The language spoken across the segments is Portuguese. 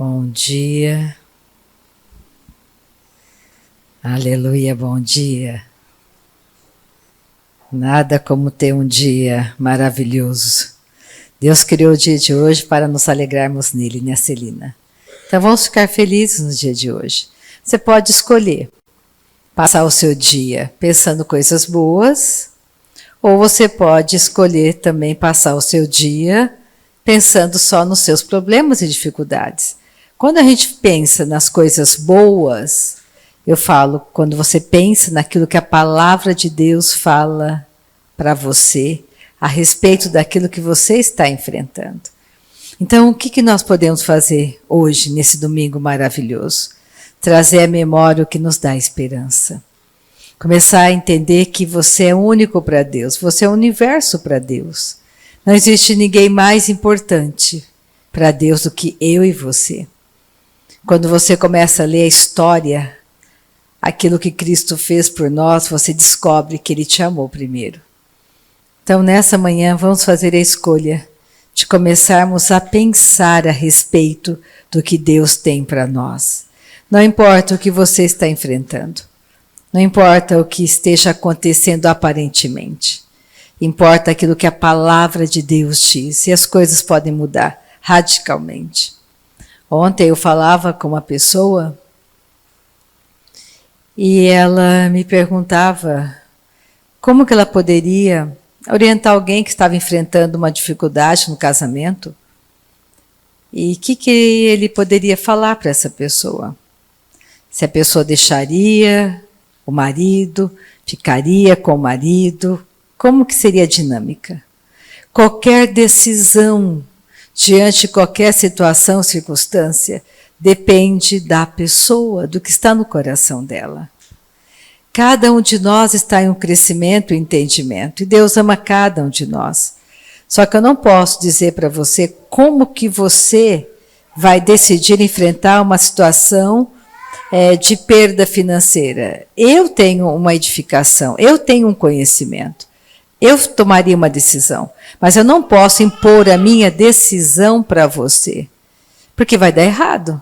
Bom dia. Aleluia, bom dia. Nada como ter um dia maravilhoso. Deus criou o dia de hoje para nos alegrarmos nele, né, Celina? Então vamos ficar felizes no dia de hoje. Você pode escolher passar o seu dia pensando coisas boas, ou você pode escolher também passar o seu dia pensando só nos seus problemas e dificuldades. Quando a gente pensa nas coisas boas, eu falo, quando você pensa naquilo que a palavra de Deus fala para você, a respeito daquilo que você está enfrentando. Então, o que nós podemos fazer hoje, nesse domingo maravilhoso? Trazer à memória o que nos dá esperança. Começar a entender que você é único para Deus, você é o universo para Deus. Não existe ninguém mais importante para Deus do que eu e você. Quando você começa a ler a história, aquilo que Cristo fez por nós, você descobre que Ele te amou primeiro. Então, nessa manhã, vamos fazer a escolha de começarmos a pensar a respeito do que Deus tem para nós. Não importa o que você está enfrentando. Não importa o que esteja acontecendo aparentemente. Importa aquilo que a palavra de Deus diz. E as coisas podem mudar radicalmente. Ontem eu falava com uma pessoa e ela me perguntava como que ela poderia orientar alguém que estava enfrentando uma dificuldade no casamento e o que ele poderia falar para essa pessoa. Se a pessoa deixaria o marido, ficaria com o marido, como que seria a dinâmica? Qualquer decisão diante de qualquer situação ou circunstância depende da pessoa, do que está no coração dela. Cada um de nós está em um crescimento e entendimento, e Deus ama cada um de nós. Só que eu não posso dizer para você como que você vai decidir enfrentar uma situação de perda financeira. Eu tenho uma edificação, eu tenho um conhecimento. Eu tomaria uma decisão, mas eu não posso impor a minha decisão para você, porque vai dar errado.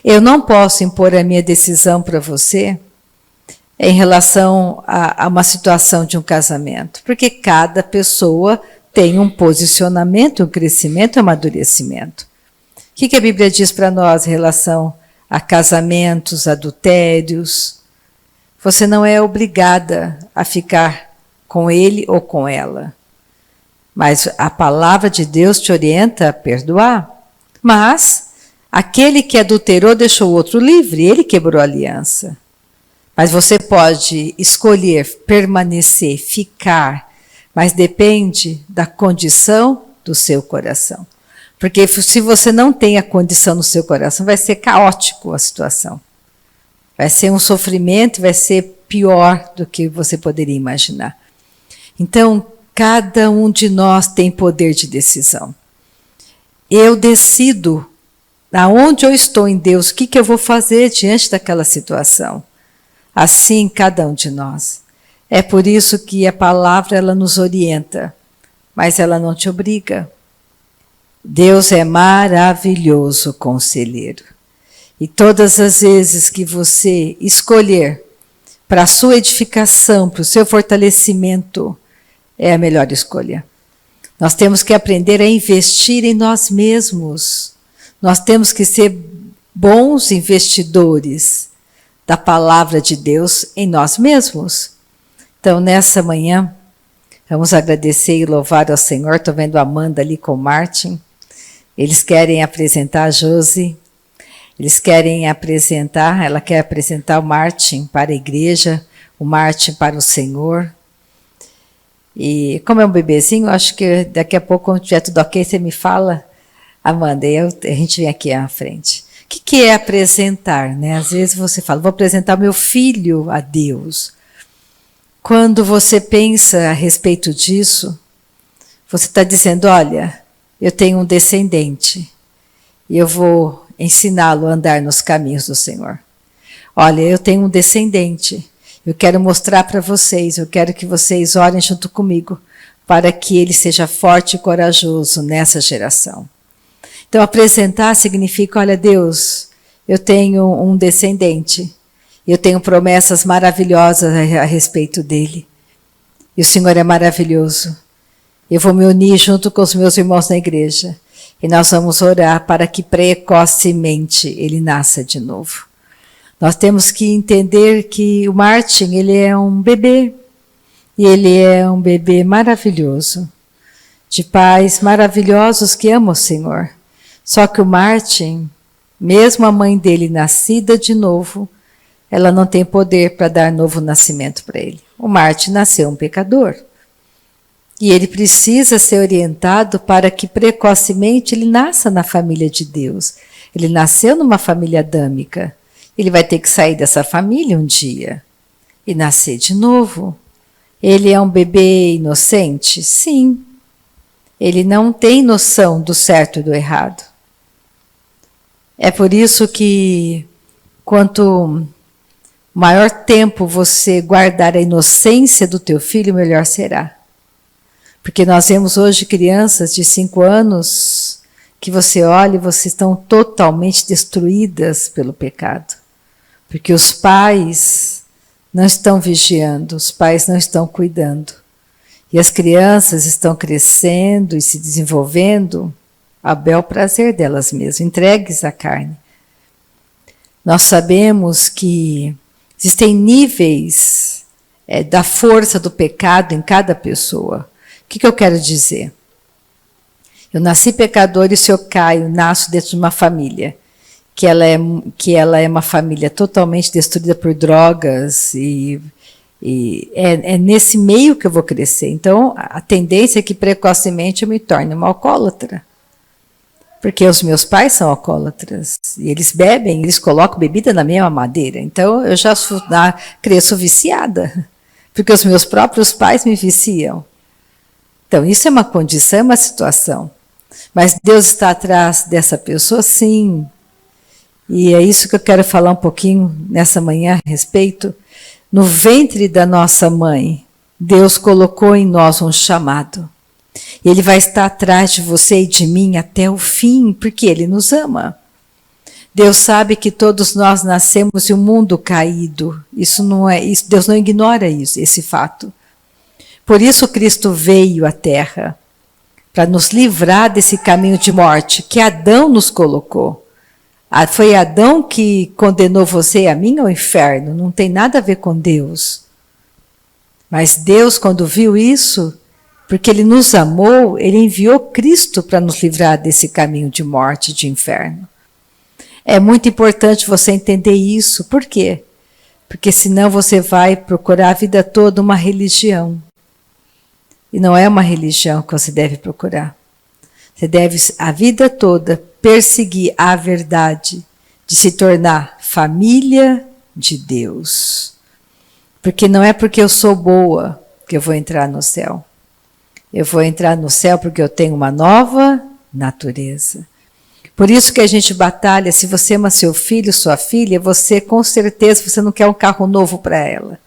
Eu não posso impor a minha decisão para você em relação a uma situação de um casamento, porque cada pessoa tem um posicionamento, um crescimento, um amadurecimento. O que a Bíblia diz para nós em relação a casamentos, adultérios? Você não é obrigada a ficar com ele ou com ela. Mas a palavra de Deus te orienta a perdoar. Mas aquele que adulterou deixou o outro livre, ele quebrou a aliança. Mas você pode escolher permanecer, ficar, mas depende da condição do seu coração. Porque se você não tem a condição no seu coração, vai ser caótico a situação. Vai ser um sofrimento, vai ser pior do que você poderia imaginar. Então, cada um de nós tem poder de decisão. Eu decido aonde eu estou em Deus, o que eu vou fazer diante daquela situação. Assim, cada um de nós. É por isso que a palavra ela nos orienta, mas ela não te obriga. Deus é maravilhoso conselheiro. E todas as vezes que você escolher para a sua edificação, para o seu fortalecimento, é a melhor escolha. Nós temos que aprender a investir em nós mesmos. Nós temos que ser bons investidores da palavra de Deus em nós mesmos. Então, nessa manhã, vamos agradecer e louvar ao Senhor. Estou vendo a Amanda ali com o Martin. Eles querem apresentar a Josi. Eles querem apresentar, ela quer apresentar o Martin para a igreja, o Martin para o Senhor. E como é um bebezinho, acho que daqui a pouco, quando tiver tudo ok, você me fala, Amanda, e a gente vem aqui à frente. O que é apresentar, né? Às vezes você fala, vou apresentar meu filho a Deus. Quando você pensa a respeito disso, você está dizendo, olha, eu tenho um descendente e eu vou ensiná-lo a andar nos caminhos do Senhor. Olha, eu tenho um descendente. Eu quero mostrar para vocês, eu quero que vocês orem junto comigo, para que ele seja forte e corajoso nessa geração. Então, apresentar significa, olha, Deus, eu tenho um descendente, eu tenho promessas maravilhosas a respeito dele. E o Senhor é maravilhoso. Eu vou me unir junto com os meus irmãos na igreja. E nós vamos orar para que precocemente ele nasça de novo. Nós temos que entender que o Martin, ele é um bebê. E ele é um bebê maravilhoso. De pais maravilhosos que amam o Senhor. Só que o Martin, mesmo a mãe dele nascida de novo, ela não tem poder para dar novo nascimento para ele. O Martin nasceu um pecador. E ele precisa ser orientado para que precocemente ele nasça na família de Deus. Ele nasceu numa família adâmica. Ele vai ter que sair dessa família um dia e nascer de novo. Ele é um bebê inocente? Sim. Ele não tem noção do certo e do errado. É por isso que quanto maior tempo você guardar a inocência do teu filho, melhor será. Porque nós vemos hoje crianças de 5 anos que você olha e vocês estão totalmente destruídas pelo pecado. Porque os pais não estão vigiando, os pais não estão cuidando. E as crianças estão crescendo e se desenvolvendo a bel prazer delas mesmas, entregues à carne. Nós sabemos que existem níveis da força do pecado em cada pessoa. O que eu quero dizer? Eu nasci pecador e se eu caio, nasço dentro de uma família, que ela é uma família totalmente destruída por drogas e é nesse meio que eu vou crescer. Então, a tendência é que precocemente eu me torne uma alcoólatra. Porque os meus pais são alcoólatras. E eles bebem, eles colocam bebida na minha mamadeira. Então, eu já cresço viciada. Porque os meus próprios pais me viciam. Então, isso é uma condição, é uma situação. Mas Deus está atrás dessa pessoa, sim. E é isso que eu quero falar um pouquinho nessa manhã a respeito. No ventre da nossa mãe, Deus colocou em nós um chamado. Ele vai estar atrás de você e de mim até o fim, porque Ele nos ama. Deus sabe que todos nós nascemos em um mundo caído. Isso não é, Deus não ignora isso, esse fato. Por isso Cristo veio à Terra, para nos livrar desse caminho de morte que Adão nos colocou. Foi Adão que condenou você e a mim ao inferno, não tem nada a ver com Deus. Mas Deus, quando viu isso, porque Ele nos amou, Ele enviou Cristo para nos livrar desse caminho de morte, de inferno. É muito importante você entender isso. Por quê? Porque senão você vai procurar a vida toda uma religião. E não é uma religião que você deve procurar. Você deve, a vida toda, perseguir a verdade de se tornar família de Deus. Porque não é porque eu sou boa que eu vou entrar no céu. Eu vou entrar no céu porque eu tenho uma nova natureza. Por isso que a gente batalha, se você ama seu filho, sua filha, você com certeza você não quer um carro novo para ela.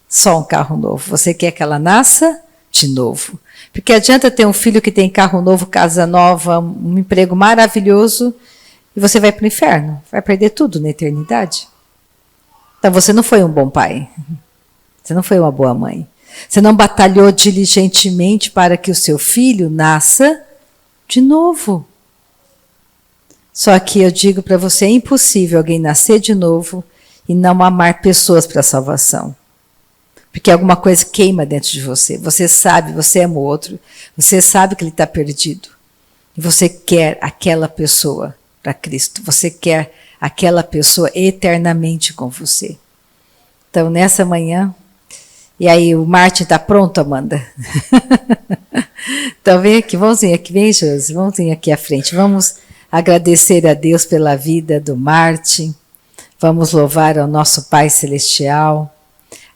Só um carro novo. Você quer que ela nasça de novo. Porque adianta ter um filho que tem carro novo, casa nova, um emprego maravilhoso, e você vai para o inferno. Vai perder tudo na eternidade. Então você não foi um bom pai. Você não foi uma boa mãe. Você não batalhou diligentemente para que o seu filho nasça de novo. Só que eu digo para você, é impossível alguém nascer de novo e não amar pessoas para a salvação. Porque alguma coisa queima dentro de você. Você sabe, você ama o outro. Você sabe que ele está perdido. E você quer aquela pessoa para Cristo. Você quer aquela pessoa eternamente com você. Então, nessa manhã... E aí, o Martin está pronto, Amanda? Então, vem aqui, vamos vir aqui, vem, Josi, vamos vir aqui à frente. Vamos agradecer a Deus pela vida do Martin. Vamos louvar ao nosso Pai Celestial.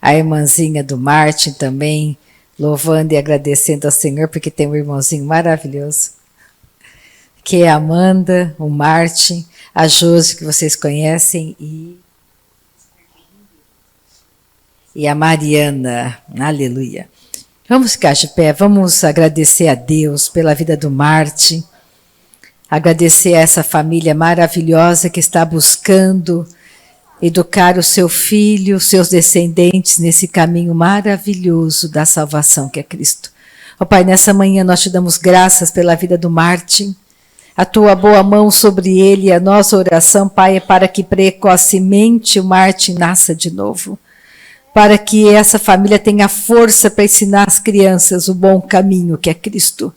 A irmãzinha do Martin também, louvando e agradecendo ao Senhor, porque tem um irmãozinho maravilhoso, que é a Amanda, o Martin, a Josi, que vocês conhecem, e a Mariana. Aleluia. Vamos ficar de pé, vamos agradecer a Deus pela vida do Martin, Agradecer a essa família maravilhosa que está buscando educar o seu filho, seus descendentes nesse caminho maravilhoso da salvação que é Cristo. Ó Pai, nessa manhã nós te damos graças pela vida do Martin. A tua boa mão sobre ele e a nossa oração, Pai, é para que precocemente o Martin nasça de novo. Para que essa família tenha força para ensinar às crianças o bom caminho que é Cristo.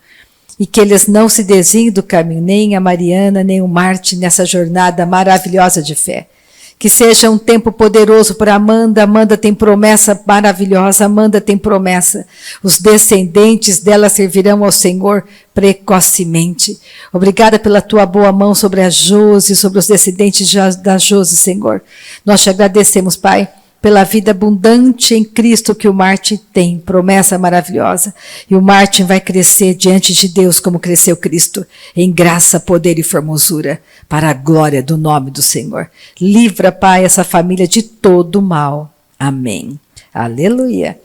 E que eles não se desviem do caminho, nem a Mariana, nem o Martin, nessa jornada maravilhosa de fé. Que seja um tempo poderoso para Amanda. Amanda tem promessa maravilhosa, Amanda tem promessa. Os descendentes dela servirão ao Senhor precocemente. Obrigada pela tua boa mão sobre a Josi, sobre os descendentes da Josi, Senhor. Nós te agradecemos, Pai, pela vida abundante em Cristo que o Martin tem, promessa maravilhosa. E o Martin vai crescer diante de Deus como cresceu Cristo, em graça, poder e formosura, para a glória do nome do Senhor. Livra, Pai, essa família de todo mal. Amém. Aleluia.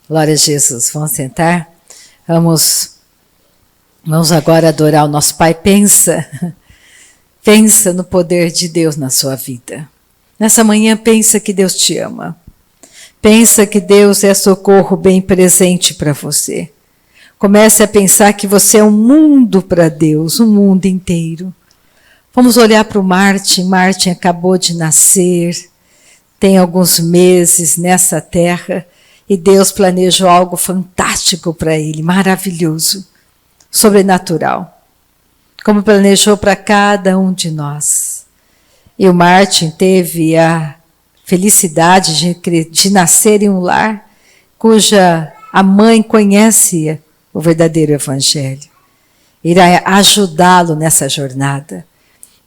Glória a Jesus. Vamos sentar? Vamos agora adorar o nosso Pai. Pensa no poder de Deus na sua vida. Nessa manhã, pensa que Deus te ama. Pensa que Deus é socorro bem presente para você. Comece a pensar que você é um mundo para Deus, um mundo inteiro. Vamos olhar para o Martin. Martin acabou de nascer, tem alguns meses nessa terra. E Deus planejou algo fantástico para ele, maravilhoso, sobrenatural. Como planejou para cada um de nós. E o Martin teve a felicidade de nascer em um lar cuja a mãe conhece o verdadeiro evangelho. Irá ajudá-lo nessa jornada.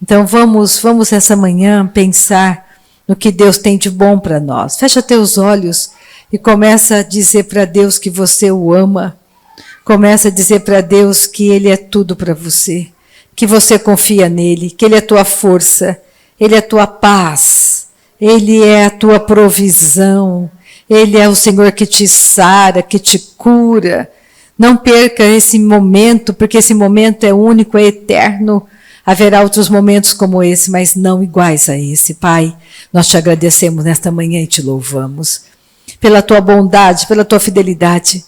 Então vamos essa manhã pensar no que Deus tem de bom para nós. Fecha teus olhos e começa a dizer para Deus que você o ama. Começa a dizer para Deus que Ele é tudo para você. Que você confia nele, que Ele é a tua força, Ele é a tua paz, Ele é a tua provisão, Ele é o Senhor que te sara, que te cura. Não perca esse momento, porque esse momento é único, é eterno. Haverá outros momentos como esse, mas não iguais a esse. Pai, nós te agradecemos nesta manhã e te louvamos pela tua bondade, pela tua fidelidade.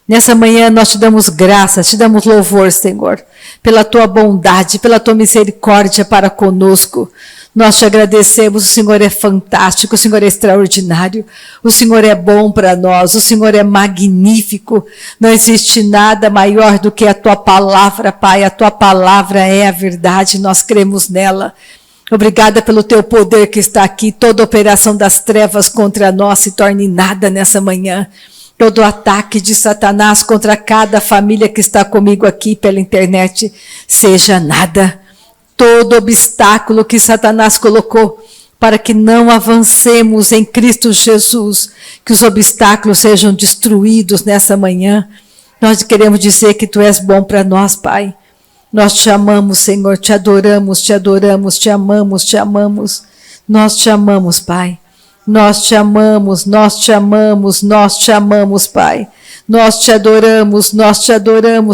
Nessa manhã nós te damos graças, te damos louvor, Senhor, pela tua bondade, pela tua misericórdia para conosco. Nós te agradecemos, o Senhor é fantástico, o Senhor é extraordinário, o Senhor é bom para nós, o Senhor é magnífico. Não existe nada maior do que a tua palavra, Pai. A tua palavra é a verdade, nós cremos nela. Obrigada pelo teu poder que está aqui. Toda operação das trevas contra nós se torne nada nessa manhã. Todo ataque de Satanás contra cada família que está comigo aqui pela internet seja nada. Todo obstáculo que Satanás colocou para que não avancemos em Cristo Jesus, que os obstáculos sejam destruídos nessa manhã. Nós queremos dizer que tu és bom para nós, Pai. Nós te amamos, Senhor, te adoramos, te adoramos, te amamos, te amamos. Nós te amamos, Pai. Nós te amamos, nós te amamos, nós te amamos, Pai. Nós te adoramos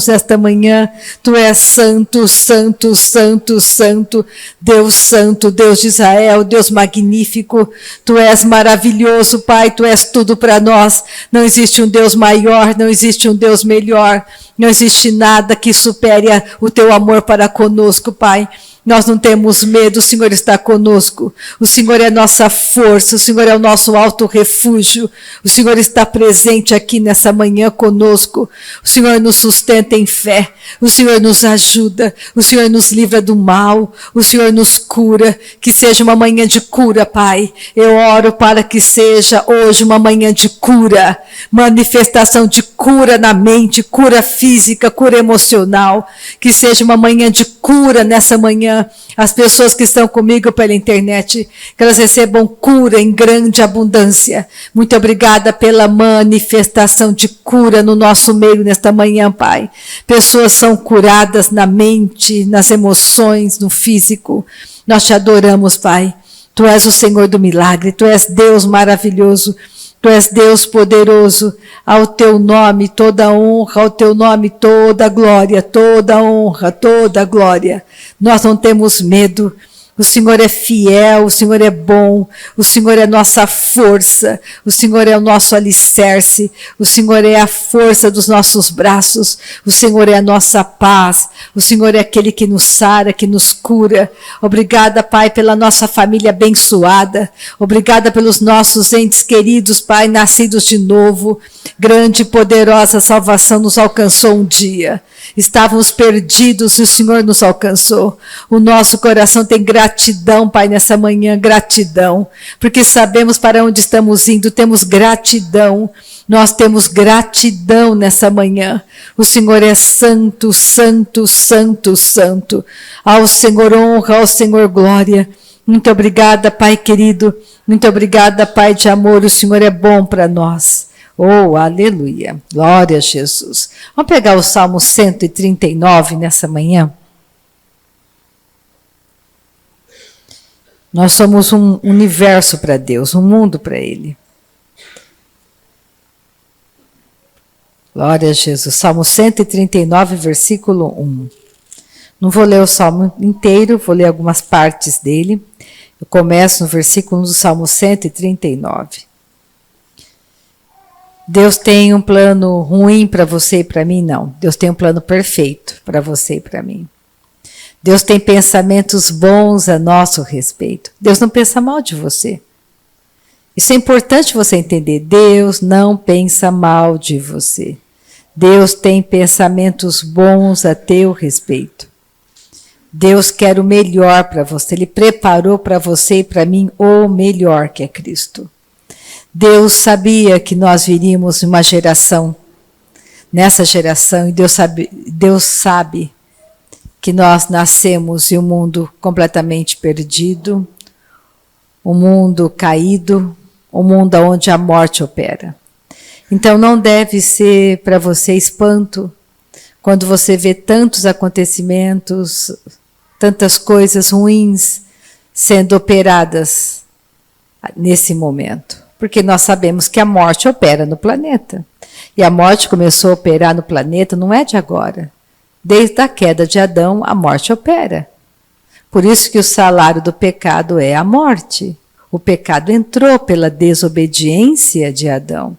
esta manhã. Tu és santo, santo, santo, santo, Deus de Israel, Deus magnífico. Tu és maravilhoso, Pai, tu és tudo para nós. Não existe um Deus maior, não existe um Deus melhor. Não existe nada que supere o teu amor para conosco, Pai. Nós não temos medo, o Senhor está conosco. O Senhor é nossa força, o Senhor é o nosso alto refúgio. O Senhor está presente aqui nessa manhã conosco. O Senhor nos sustenta em fé. O Senhor nos ajuda. O Senhor nos livra do mal. O Senhor nos cura. Que seja uma manhã de cura, Pai. Eu oro para que seja hoje uma manhã de cura. Manifestação de cura na mente, cura física, cura emocional. Que seja uma manhã de cura nessa manhã. As pessoas que estão comigo pela internet, que elas recebam cura em grande abundância. Muito obrigada pela manifestação de cura no nosso meio nesta manhã, Pai. Pessoas são curadas na mente, nas emoções, no físico. Nós te adoramos, Pai. Tu és o Senhor do milagre, Tu és Deus maravilhoso, Tu és Deus poderoso. Ao Teu nome toda honra, ao Teu nome toda glória, toda honra, toda glória. Nós não temos medo. O Senhor é fiel, o Senhor é bom, o Senhor é nossa força, o Senhor é o nosso alicerce, o Senhor é a força dos nossos braços, o Senhor é a nossa paz, o Senhor é aquele que nos sara, que nos cura. Obrigada, Pai, pela nossa família abençoada, obrigada pelos nossos entes queridos, Pai, nascidos de novo. Grande e poderosa salvação nos alcançou um dia. Estávamos perdidos e o Senhor nos alcançou. O nosso coração tem gratidão, Pai, nessa manhã, gratidão, porque sabemos para onde estamos indo, temos gratidão. Nós temos gratidão nessa manhã. O Senhor é santo, santo, santo, santo. Ao Senhor honra, ao Senhor glória. Muito obrigada, Pai querido. Muito obrigada, Pai de amor. O Senhor é bom para nós. Oh, aleluia. Glória a Jesus. Vamos pegar o Salmo 139 nessa manhã. Nós somos um universo para Deus, um mundo para Ele. Glória a Jesus. Salmo 139, versículo 1. Não vou ler o Salmo inteiro, vou ler algumas partes dele. Eu começo no versículo 1 do Salmo 139. Deus tem um plano ruim para você e para mim? Não. Deus tem um plano perfeito para você e para mim. Deus tem pensamentos bons a nosso respeito. Deus não pensa mal de você. Isso é importante você entender. Deus não pensa mal de você. Deus tem pensamentos bons a teu respeito. Deus quer o melhor para você. Ele preparou para você e para mim o melhor, que é Cristo. Deus sabia que nós viríamos uma geração, nessa geração, e Deus sabe que nós nascemos em um mundo completamente perdido, um mundo caído, um mundo onde a morte opera. Então não deve ser para você espanto quando você vê tantos acontecimentos, tantas coisas ruins sendo operadas nesse momento. Porque nós sabemos que a morte opera no planeta. E a morte começou a operar no planeta não é de agora. Desde a queda de Adão, a morte opera. Por isso que o salário do pecado é a morte. O pecado entrou pela desobediência de Adão.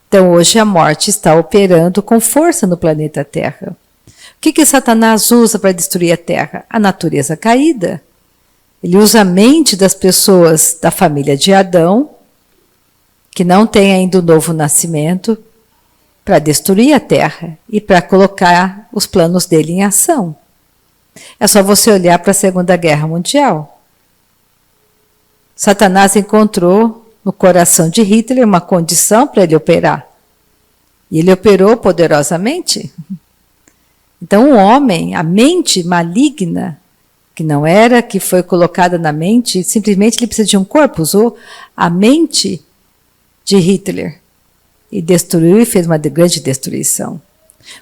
Então hoje a morte está operando com força no planeta Terra. O que Satanás usa para destruir a Terra? A natureza caída. Ele usa a mente das pessoas da família de Adão, que não tem ainda o novo nascimento, para destruir a Terra e para colocar os planos dele em ação. É só você olhar para a Segunda Guerra Mundial. Satanás encontrou no coração de Hitler uma condição para ele operar. E ele operou poderosamente. Então, o homem, a mente maligna, que não era, que foi colocada na mente, simplesmente ele precisa de um corpo, usou a mente de Hitler e destruiu e fez uma grande destruição.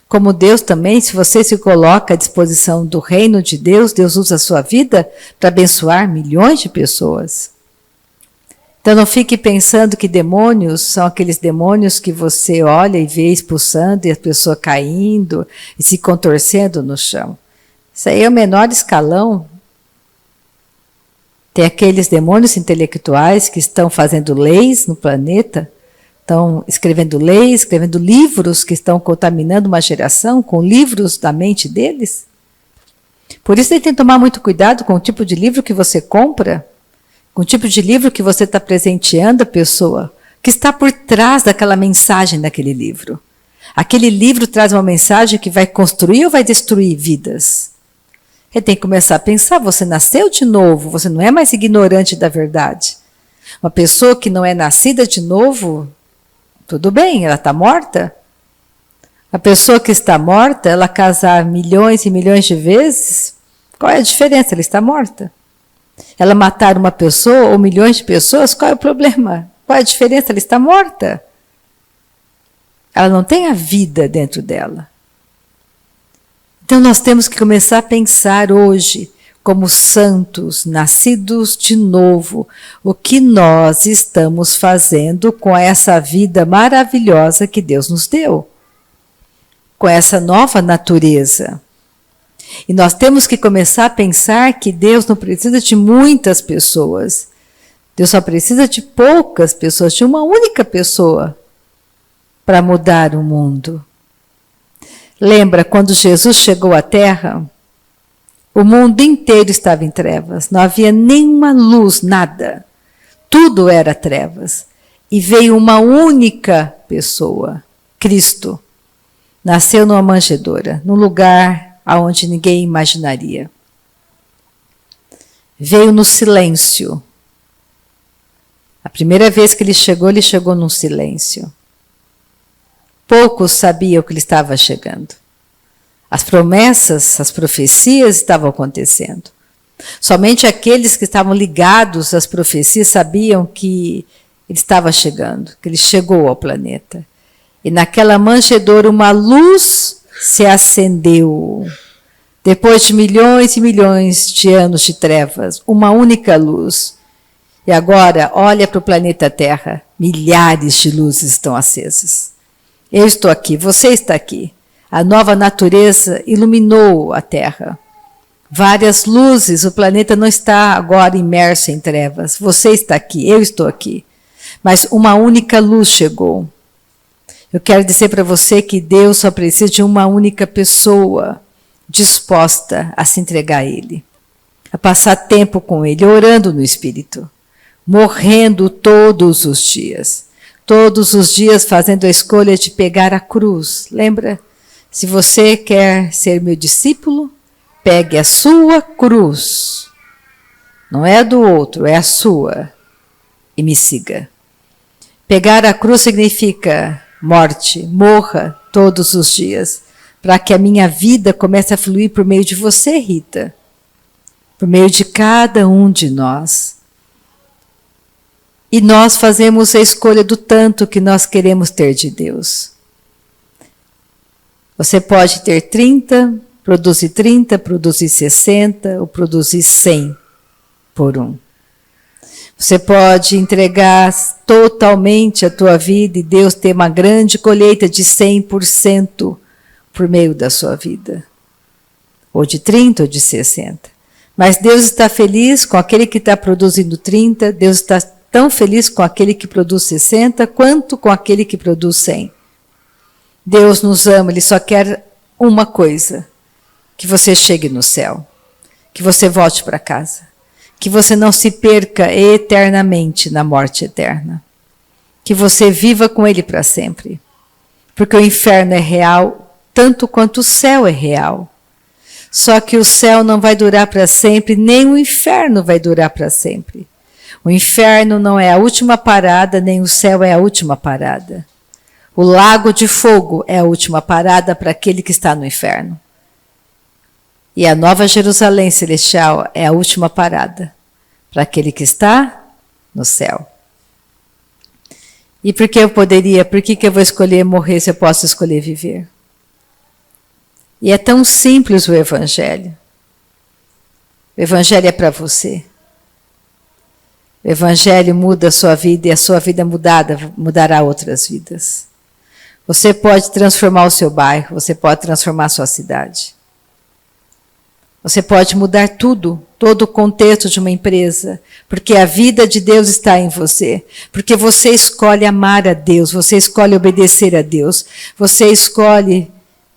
Como Deus também, se você se coloca à disposição do reino de Deus, Deus usa a sua vida para abençoar milhões de pessoas. Então não fique pensando que demônios são aqueles demônios que você olha e vê expulsando e a pessoa caindo e se contorcendo no chão. Isso aí é o menor escalão. Tem aqueles demônios intelectuais que estão fazendo leis no planeta, estão escrevendo leis, escrevendo livros que estão contaminando uma geração com livros da mente deles. Por isso, tem que tomar muito cuidado com o tipo de livro que você compra, com o tipo de livro que você está presenteando a pessoa, que está por trás daquela mensagem daquele livro. Aquele livro traz uma mensagem que vai construir ou vai destruir vidas? Você tem que começar a pensar, você nasceu de novo, você não é mais ignorante da verdade. Uma pessoa que não é nascida de novo, tudo bem, ela está morta. A pessoa que está morta, ela casar milhões e milhões de vezes, qual é a diferença? Ela está morta. Ela matar uma pessoa ou milhões de pessoas, qual é o problema? Qual é a diferença? Ela está morta. Ela não tem a vida dentro dela. Então nós temos que começar a pensar hoje como santos, nascidos de novo, o que nós estamos fazendo com essa vida maravilhosa que Deus nos deu, com essa nova natureza. E nós temos que começar a pensar que Deus não precisa de muitas pessoas. Deus só precisa de poucas pessoas, de uma única pessoa, para mudar o mundo. Lembra quando Jesus chegou à Terra? O mundo inteiro estava em trevas, não havia nenhuma luz, nada. Tudo era trevas. E veio uma única pessoa, Cristo. Nasceu numa manjedoura, num lugar aonde ninguém imaginaria. Veio no silêncio. A primeira vez que ele chegou num silêncio. Poucos sabiam que ele estava chegando. As promessas, as profecias estavam acontecendo. Somente aqueles que estavam ligados às profecias sabiam que ele estava chegando, que ele chegou ao planeta. E naquela manjedoura uma luz se acendeu. Depois de milhões e milhões de anos de trevas, uma única luz. E agora, olha para o planeta Terra, milhares de luzes estão acesas. Eu estou aqui, você está aqui. A nova natureza iluminou a Terra. Várias luzes, o planeta não está agora imerso em trevas. Você está aqui, eu estou aqui. Mas uma única luz chegou. Eu quero dizer para você que Deus só precisa de uma única pessoa disposta a se entregar a Ele, a passar tempo com Ele, orando no Espírito, morrendo todos os dias fazendo a escolha de pegar a cruz. Lembra? Se você quer ser meu discípulo, pegue a sua cruz. Não é a do outro, é a sua. E me siga. Pegar a cruz significa morte, morra todos os dias, para que a minha vida comece a fluir por meio de você, Rita, por meio de cada um de nós. E nós fazemos a escolha do tanto que nós queremos ter de Deus. Você pode ter 30, produzir 60 ou produzir 100 por um. Você pode entregar totalmente a tua vida e Deus ter uma grande colheita de 100% por meio da sua vida. Ou de 30 ou de 60. Mas Deus está feliz com aquele que está produzindo 30, Deus está tão feliz com aquele que produz 60, quanto com aquele que produz 100. Deus nos ama, Ele só quer uma coisa, que você chegue no céu, que você volte para casa, que você não se perca eternamente na morte eterna, que você viva com Ele para sempre, porque o inferno é real, tanto quanto o céu é real. Só que o céu não vai durar para sempre, nem o inferno vai durar para sempre. O inferno não é a última parada, nem o céu é a última parada. O lago de fogo é a última parada para aquele que está no inferno. E a Nova Jerusalém Celestial é a última parada para aquele que está no céu. E por que eu vou escolher morrer se eu posso escolher viver? E é tão simples o Evangelho. O Evangelho é para você. O Evangelho muda a sua vida e a sua vida mudará outras vidas. Você pode transformar o seu bairro, você pode transformar a sua cidade. Você pode mudar tudo, todo o contexto de uma empresa, porque a vida de Deus está em você. Porque você escolhe amar a Deus, você escolhe obedecer a Deus, você escolhe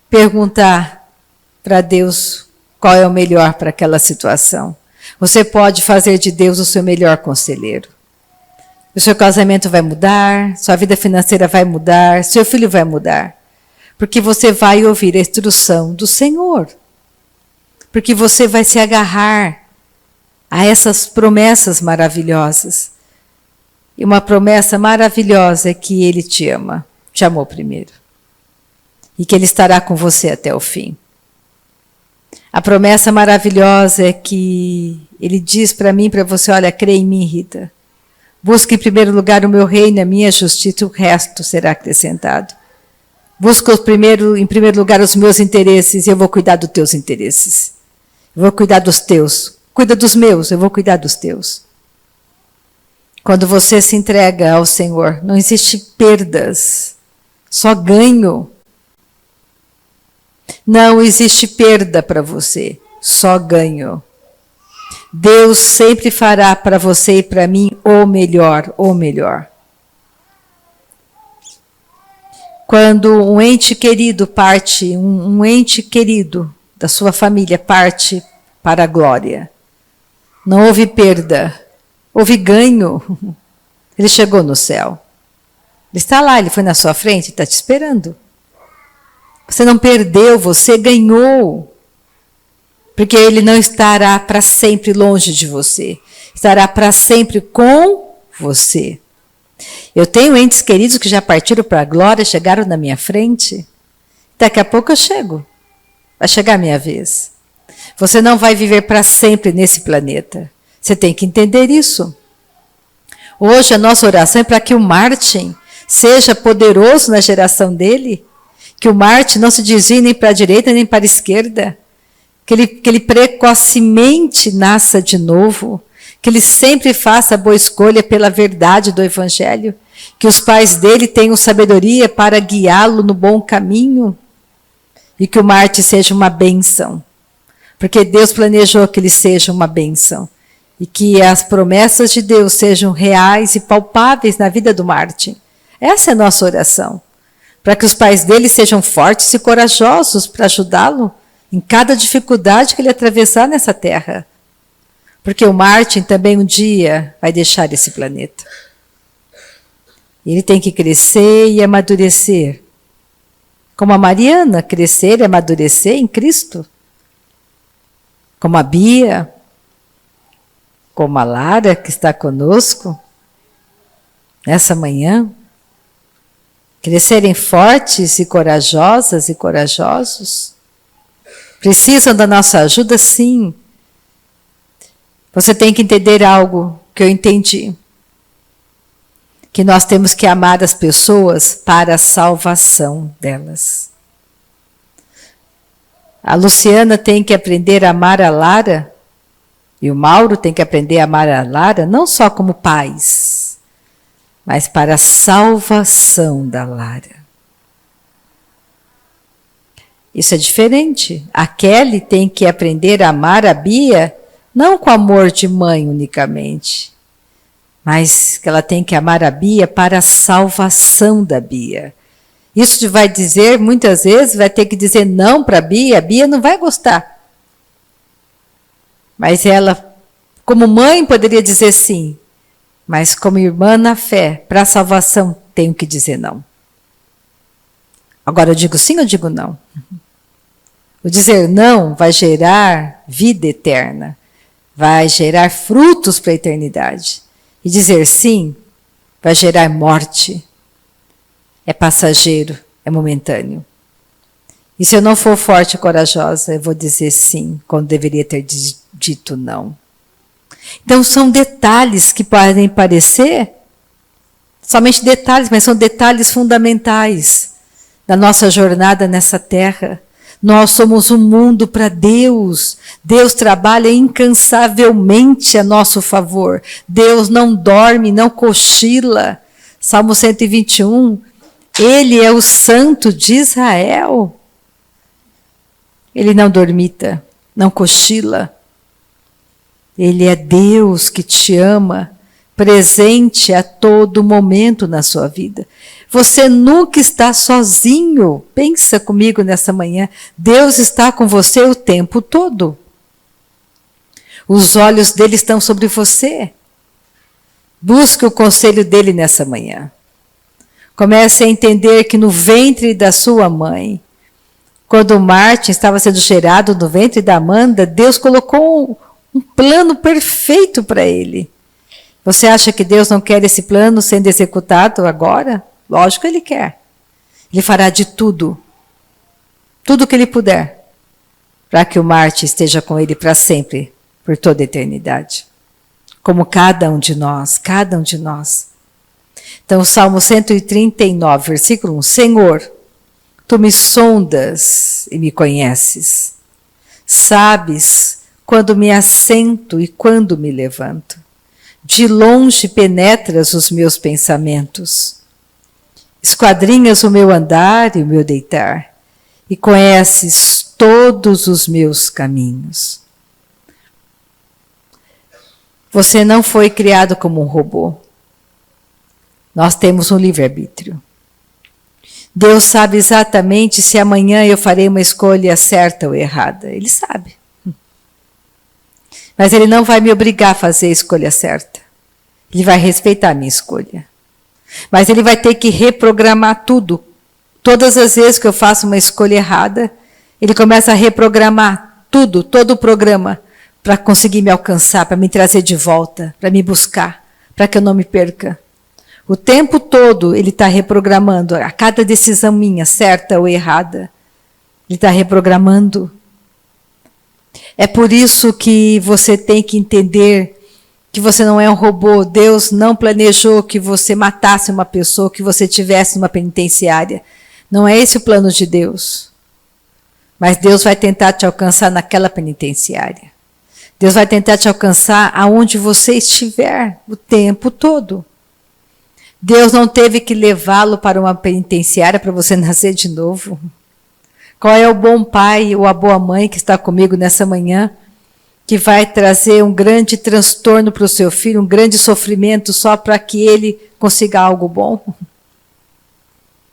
perguntar para Deus qual é o melhor para aquela situação. Você pode fazer de Deus o seu melhor conselheiro. O seu casamento vai mudar, sua vida financeira vai mudar, seu filho vai mudar. Porque você vai ouvir a instrução do Senhor. Porque você vai se agarrar a essas promessas maravilhosas. E uma promessa maravilhosa é que Ele te ama, te amou primeiro. E que Ele estará com você até o fim. A promessa maravilhosa é que Ele diz para mim, para você, olha, crê em mim, Rita. Busque em primeiro lugar o meu reino, a minha justiça, o resto será acrescentado. Busca em primeiro lugar os meus interesses e eu vou cuidar dos teus interesses. Eu vou cuidar dos teus Cuida dos meus, eu vou cuidar dos teus. Quando você se entrega ao Senhor, não existe perdas, só ganho. Não existe perda para você, só ganho. Deus sempre fará para você e para mim o melhor, o melhor. Quando um ente querido parte, um ente querido da sua família parte para a glória, não houve perda, houve ganho. Ele chegou no céu. Ele está lá, ele foi na sua frente, está te esperando. Você não perdeu, você ganhou. Porque ele não estará para sempre longe de você. Estará para sempre com você. Eu tenho entes queridos que já partiram para a glória, chegaram na minha frente. Daqui a pouco eu chego. Vai chegar a minha vez. Você não vai viver para sempre nesse planeta. Você tem que entender isso. Hoje a nossa oração é para que o Martin seja poderoso na geração dele. Que o Martin não se desvie nem para a direita nem para a esquerda. Que ele precocemente nasça de novo. Que ele sempre faça a boa escolha pela verdade do Evangelho. Que os pais dele tenham sabedoria para guiá-lo no bom caminho. E que o Martin seja uma bênção. Porque Deus planejou que ele seja uma bênção. E que as promessas de Deus sejam reais e palpáveis na vida do Martin. Essa é a nossa oração. Para que os pais dele sejam fortes e corajosos para ajudá-lo em cada dificuldade que ele atravessar nessa terra. Porque o Martin também um dia vai deixar esse planeta. Ele tem que crescer e amadurecer. Como a Mariana, crescer e amadurecer em Cristo. Como a Bia, como a Lara, que está conosco nessa manhã. Crescerem fortes e corajosas e corajosos. Precisam da nossa ajuda, sim. Você tem que entender algo que eu entendi. Que nós temos que amar as pessoas para a salvação delas. A Luciana tem que aprender a amar a Lara, e o Mauro tem que aprender a amar a Lara, não só como pais, mas para a salvação da Lara. Isso é diferente. A Kelly tem que aprender a amar a Bia, não com amor de mãe unicamente, mas que ela tem que amar a Bia para a salvação da Bia. Isso vai dizer, muitas vezes, vai ter que dizer não para a Bia não vai gostar. Mas ela, como mãe, poderia dizer sim, mas como irmã na fé, para a salvação, tenho que dizer não. Agora eu digo sim ou digo não? O dizer não vai gerar vida eterna, vai gerar frutos para a eternidade. E dizer sim vai gerar morte. É passageiro, é momentâneo. E se eu não for forte e corajosa, eu vou dizer sim, quando deveria ter dito não. Então são detalhes que podem parecer, somente detalhes, mas são detalhes fundamentais da nossa jornada nessa terra. Nós somos um mundo para Deus. Deus trabalha incansavelmente a nosso favor. Deus não dorme, não cochila. Salmo 121, Ele é o Santo de Israel. Ele não dormita, não cochila. Ele é Deus que te ama, presente a todo momento na sua vida. Você nunca está sozinho. Pensa comigo nessa manhã. Deus está com você o tempo todo. Os olhos dele estão sobre você. Busque o conselho dele nessa manhã. Comece a entender que no ventre da sua mãe, quando o Martin estava sendo gerado no ventre da Amanda, Deus colocou um plano perfeito para ele. Você acha que Deus não quer esse plano sendo executado agora? Lógico que Ele quer. Ele fará de tudo, tudo que Ele puder, para que o Martin esteja com Ele para sempre, por toda a eternidade. Como cada um de nós, cada um de nós. Então, o Salmo 139, versículo 1. Senhor, Tu me sondas e me conheces. Sabes quando me assento e quando me levanto. De longe penetras os meus pensamentos. Esquadrinhas o meu andar e o meu deitar, e conheces todos os meus caminhos. Você não foi criado como um robô. Nós temos um livre-arbítrio. Deus sabe exatamente se amanhã eu farei uma escolha certa ou errada. Ele sabe. Mas Ele não vai me obrigar a fazer a escolha certa. Ele vai respeitar a minha escolha. Mas Ele vai ter que reprogramar tudo. Todas as vezes que eu faço uma escolha errada, Ele começa a reprogramar tudo, todo o programa, para conseguir me alcançar, para me trazer de volta, para me buscar, para que eu não me perca. O tempo todo Ele está reprogramando, a cada decisão minha, certa ou errada, Ele está reprogramando. É por isso que você tem que entender que você não é um robô. Deus não planejou que você matasse uma pessoa, que você tivesse numa penitenciária. Não é esse o plano de Deus. Mas Deus vai tentar te alcançar naquela penitenciária. Deus vai tentar te alcançar aonde você estiver o tempo todo. Deus não teve que levá-lo para uma penitenciária para você nascer de novo. Qual é o bom pai ou a boa mãe que está comigo nessa manhã, que vai trazer um grande transtorno para o seu filho, um grande sofrimento só para que ele consiga algo bom?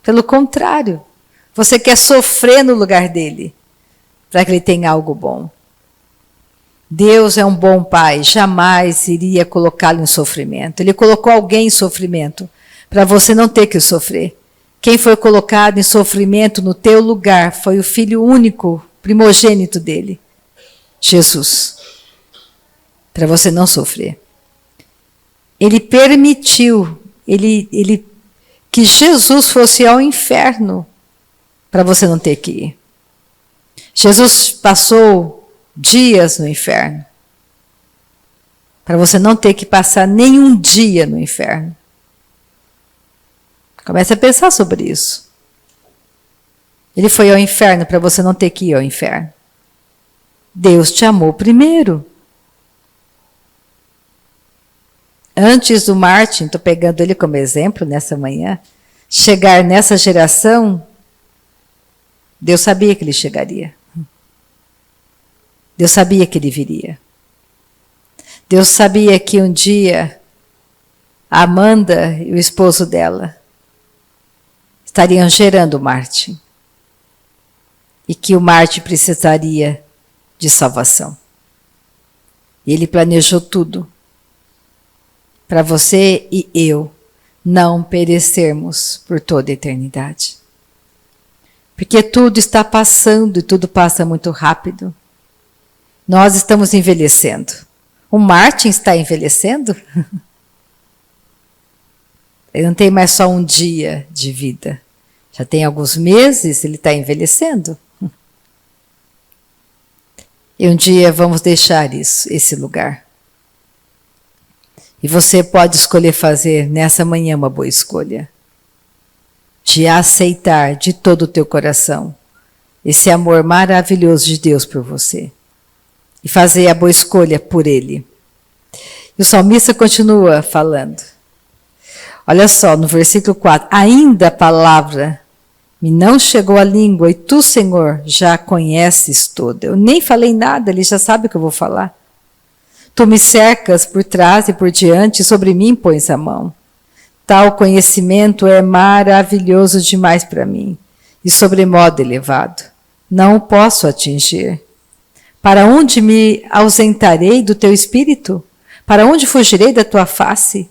Pelo contrário, você quer sofrer no lugar dele, para que ele tenha algo bom. Deus é um bom pai, jamais iria colocá-lo em sofrimento. Ele colocou alguém em sofrimento, para você não ter que sofrer. Quem foi colocado em sofrimento no teu lugar foi o Filho único, primogênito dele, Jesus. Para você não sofrer. Ele permitiu que Jesus fosse ao inferno para você não ter que ir. Jesus passou dias no inferno para você não ter que passar nenhum dia no inferno. Comece a pensar sobre isso. Ele foi ao inferno para você não ter que ir ao inferno. Deus te amou primeiro. Antes do Martin, estou pegando ele como exemplo nessa manhã, chegar nessa geração, Deus sabia que ele chegaria. Deus sabia que ele viria. Deus sabia que um dia a Amanda e o esposo dela estariam gerando o Martin. E que o Martin precisaria de salvação. E ele planejou tudo para você e eu não perecermos por toda a eternidade. Porque tudo está passando e tudo passa muito rápido. Nós estamos envelhecendo. O Martin está envelhecendo? Ele não tem mais só um dia de vida. Já tem alguns meses, ele está envelhecendo. E um dia vamos deixar esse lugar. E você pode escolher fazer nessa manhã uma boa escolha. De aceitar de todo o teu coração esse amor maravilhoso de Deus por você. E fazer a boa escolha por Ele. E o salmista continua falando. Olha só, no versículo 4. Ainda a palavra me não chegou à língua, e tu, Senhor, já a conheces toda. Eu nem falei nada, ele já sabe o que eu vou falar. Tu me cercas por trás e por diante, e sobre mim pões a mão. Tal conhecimento é maravilhoso demais para mim, e sobremodo elevado. Não o posso atingir. Para onde me ausentarei do teu espírito? Para onde fugirei da tua face?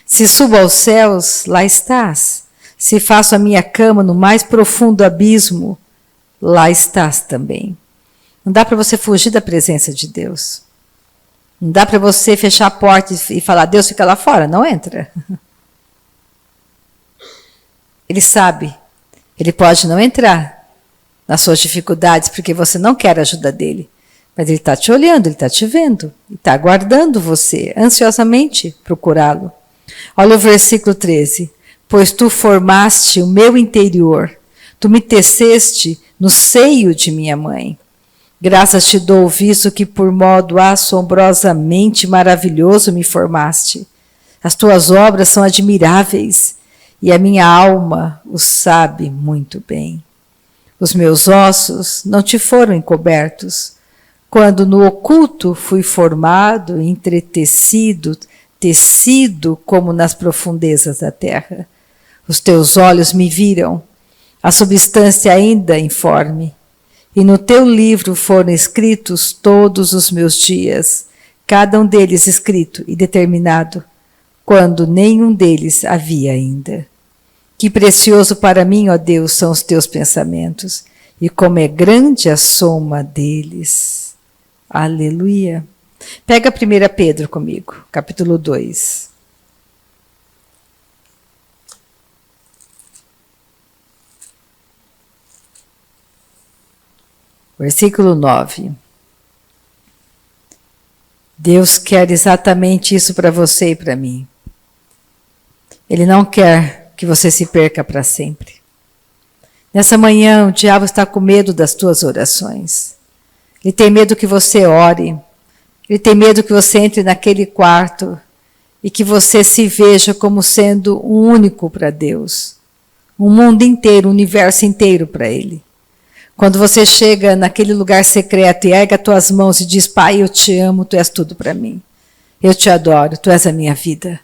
Se subo aos céus, lá estás. Se faço a minha cama no mais profundo abismo, lá estás também. Não dá para você fugir da presença de Deus. Não dá para você fechar a porta e falar, Deus fica lá fora, não entra. Ele sabe, ele pode não entrar nas suas dificuldades, porque você não quer a ajuda dele. Mas ele está te olhando, ele está te vendo, e está aguardando você, ansiosamente procurá-lo. Olha o versículo 13. Pois tu formaste o meu interior, tu me teceste no seio de minha mãe. Graças te dou, visto que por modo assombrosamente maravilhoso me formaste. As tuas obras são admiráveis e a minha alma o sabe muito bem. Os meus ossos não te foram encobertos, quando no oculto fui formado, entretecido, tecido como nas profundezas da terra. Os teus olhos me viram, a substância ainda informe, e no teu livro foram escritos todos os meus dias, cada um deles escrito e determinado, quando nenhum deles havia ainda. Que precioso para mim, ó Deus, são os teus pensamentos, e como é grande a soma deles. Aleluia. Pega 1 Pedro comigo, capítulo 2. Versículo 9. Deus quer exatamente isso para você e para mim. Ele não quer que você se perca para sempre. Nessa manhã, o diabo está com medo das tuas orações. Ele tem medo que você ore. Ele tem medo que você entre naquele quarto e que você se veja como sendo o único para Deus. Um mundo inteiro, um universo inteiro para Ele. Quando você chega naquele lugar secreto e erga as tuas mãos e diz: Pai, eu te amo, tu és tudo para mim. Eu te adoro, tu és a minha vida.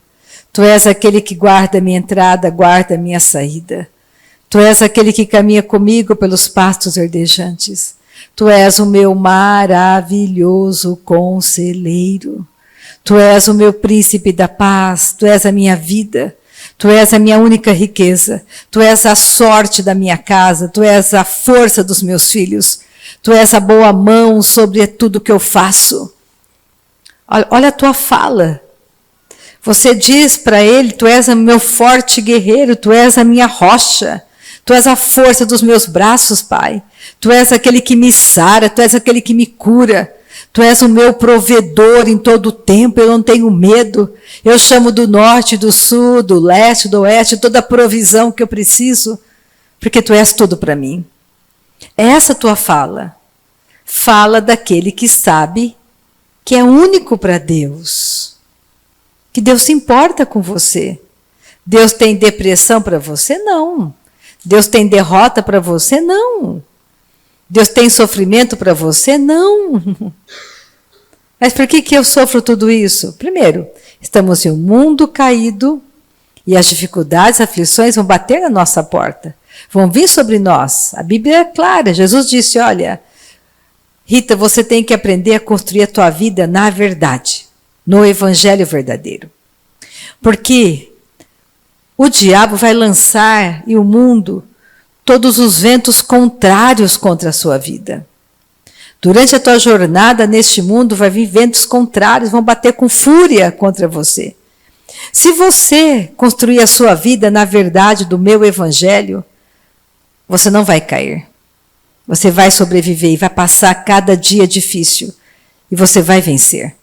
Tu és aquele que guarda a minha entrada, guarda a minha saída. Tu és aquele que caminha comigo pelos pastos verdejantes. Tu és o meu maravilhoso conselheiro. Tu és o meu príncipe da paz. Tu és a minha vida. Tu és a minha única riqueza. Tu és a sorte da minha casa. Tu és a força dos meus filhos. Tu és a boa mão sobre tudo que eu faço. Olha a tua fala. Você diz para ele: Tu és o meu forte guerreiro. Tu és a minha rocha. Tu és a força dos meus braços, Pai. Tu és aquele que me sara. Tu és aquele que me cura. Tu és o meu provedor em todo o tempo, eu não tenho medo. Eu chamo do norte, do sul, do leste, do oeste, toda a provisão que eu preciso, porque Tu és tudo para mim. Essa tua fala. Fala daquele que sabe que é único para Deus. Que Deus se importa com você. Deus tem depressão para você? Não. Deus tem derrota para você? Não. Deus tem sofrimento para você? Não. Mas por que eu sofro tudo isso? Primeiro, estamos em um mundo caído e as dificuldades, as aflições vão bater na nossa porta. Vão vir sobre nós. A Bíblia é clara. Jesus disse: olha, Rita, você tem que aprender a construir a tua vida na verdade, no Evangelho verdadeiro. Porque o diabo vai lançar e o mundo todos os ventos contrários contra a sua vida. Durante a tua jornada neste mundo vai vir ventos contrários, vão bater com fúria contra você. Se você construir a sua vida na verdade do meu Evangelho, você não vai cair. Você vai sobreviver e vai passar cada dia difícil. E você vai vencer.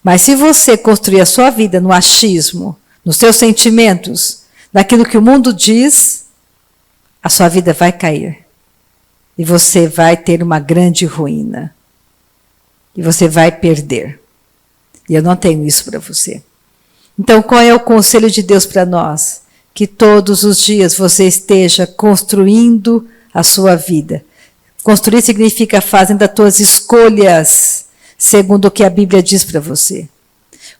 Mas se você construir a sua vida no achismo, nos seus sentimentos, naquilo que o mundo diz, a sua vida vai cair. E você vai ter uma grande ruína. E você vai perder. E eu não tenho isso para você. Então, qual é o conselho de Deus para nós? Que todos os dias você esteja construindo a sua vida. Construir significa fazendo as tuas escolhas segundo o que a Bíblia diz para você.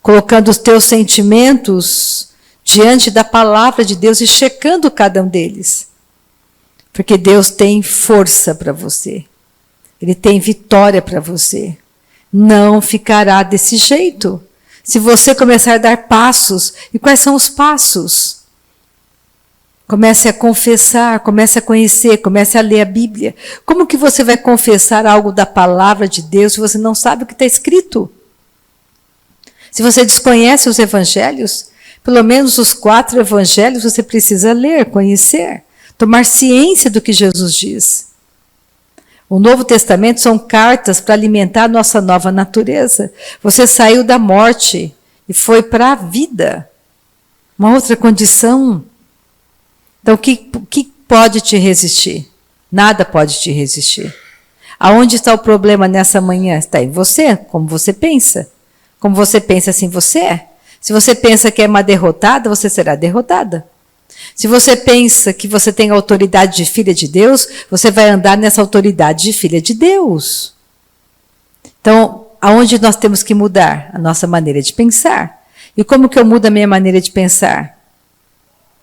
Colocando os teus sentimentos diante da palavra de Deus e checando cada um deles. Porque Deus tem força para você. Ele tem vitória para você. Não ficará desse jeito. Se você começar a dar passos, e quais são os passos? Comece a confessar, comece a conhecer, comece a ler a Bíblia. Como que você vai confessar algo da palavra de Deus se você não sabe o que está escrito? Se você desconhece os evangelhos, pelo menos os 4 evangelhos você precisa ler, conhecer. Tomar ciência do que Jesus diz. O Novo Testamento são cartas para alimentar a nossa nova natureza. Você saiu da morte e foi para a vida. Uma outra condição. Então, o que pode te resistir? Nada pode te resistir. Aonde está o problema nessa manhã? Está em você, como você pensa. Como você pensa, assim você é. Se você pensa que é uma derrotada, você será derrotada. Se você pensa que você tem a autoridade de filha de Deus, você vai andar nessa autoridade de filha de Deus. Então, aonde nós temos que mudar? A nossa maneira de pensar. E como que eu mudo a minha maneira de pensar?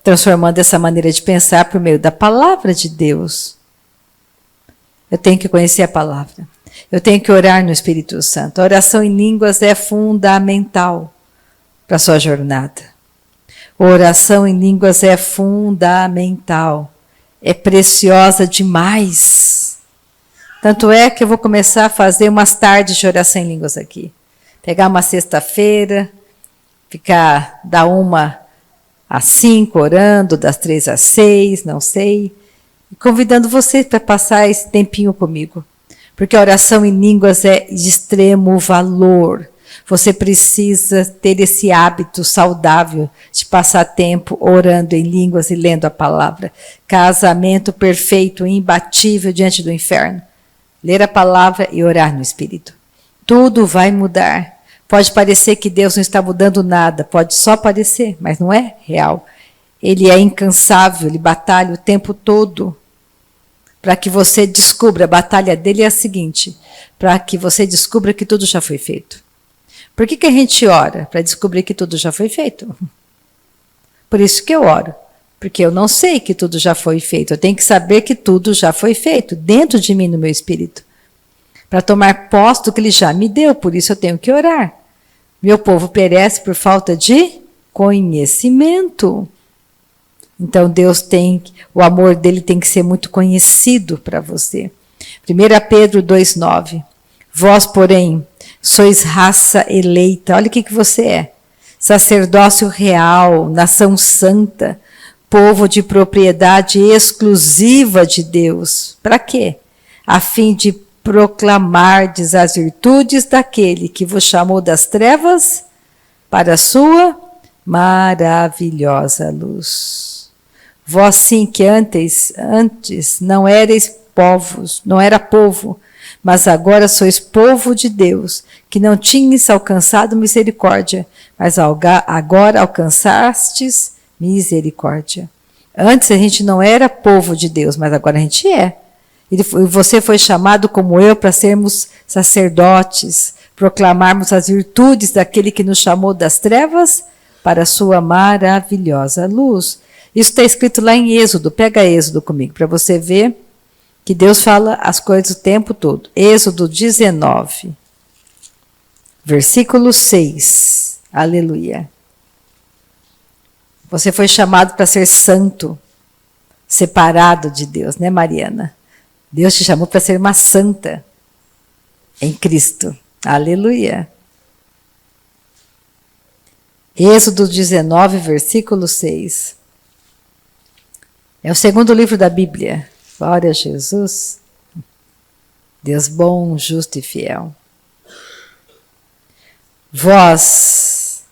Transformando essa maneira de pensar por meio da palavra de Deus. Eu tenho que conhecer a palavra. Eu tenho que orar no Espírito Santo. A oração em línguas é fundamental para a sua jornada. A oração em línguas é fundamental. É preciosa demais. Tanto é que eu vou começar a fazer umas tardes de oração em línguas aqui. Pegar uma sexta-feira, ficar da 1 às 5 orando, das 3 às 6, não sei. E convidando você para passar esse tempinho comigo. Porque a oração em línguas é de extremo valor. Você precisa ter esse hábito saudável de passar tempo orando em línguas e lendo a palavra. Casamento perfeito, imbatível diante do inferno. Ler a palavra e orar no Espírito. Tudo vai mudar. Pode parecer que Deus não está mudando nada, pode só parecer, mas não é real. Ele é incansável, ele batalha o tempo todo. Para que você descubra, a batalha dele é a seguinte, para que você descubra que tudo já foi feito. Por que a gente ora? Para descobrir que tudo já foi feito. Por isso que eu oro. Porque eu não sei que tudo já foi feito. Eu tenho que saber que tudo já foi feito, dentro de mim, no meu espírito. Para tomar posse do que ele já me deu, por isso eu tenho que orar. Meu povo perece por falta de conhecimento. Então Deus tem, o amor dele tem que ser muito conhecido para você. 1 Pedro 2,9. Vós, porém, sois raça eleita. Olha o que você é. Sacerdócio real, nação santa, povo de propriedade exclusiva de Deus. Para quê? A fim de proclamardes as virtudes daquele que vos chamou das trevas para a sua maravilhosa luz. Vós sim que antes não erais povos, não era povo, mas agora sois povo de Deus, que não tinhas alcançado misericórdia, mas agora alcançastes misericórdia. Antes a gente não era povo de Deus, mas agora a gente é. Você foi chamado como eu para sermos sacerdotes, proclamarmos as virtudes daquele que nos chamou das trevas para a sua maravilhosa luz. Isso está escrito lá em Êxodo. Pega Êxodo comigo para você ver que Deus fala as coisas o tempo todo. Êxodo 19, versículo 6. Aleluia. Você foi chamado para ser santo, separado de Deus, né, Mariana? Deus te chamou para ser uma santa em Cristo. Aleluia. Êxodo 19, versículo 6. É o segundo livro da Bíblia. Glória a Jesus. Deus bom, justo e fiel. Vós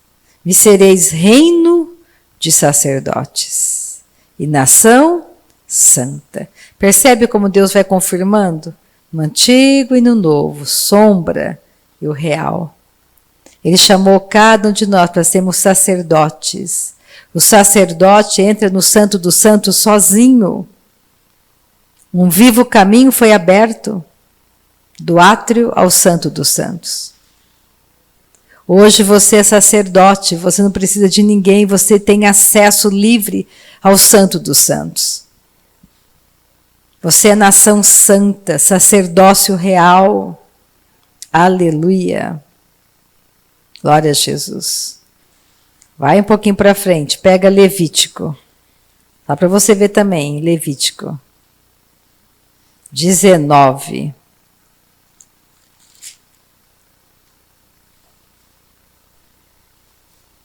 me sereis reino de sacerdotes e nação santa. Percebe como Deus vai confirmando? No antigo e no novo, sombra e o real. Ele chamou cada um de nós para sermos sacerdotes. O sacerdote entra no Santo dos Santos sozinho. Um vivo caminho foi aberto do átrio ao Santo dos Santos. Hoje você é sacerdote, você não precisa de ninguém, você tem acesso livre ao Santo dos Santos. Você é nação santa, sacerdócio real. Aleluia. Glória a Jesus. Vai um pouquinho para frente, pega Levítico. Dá para você ver também, Levítico 19.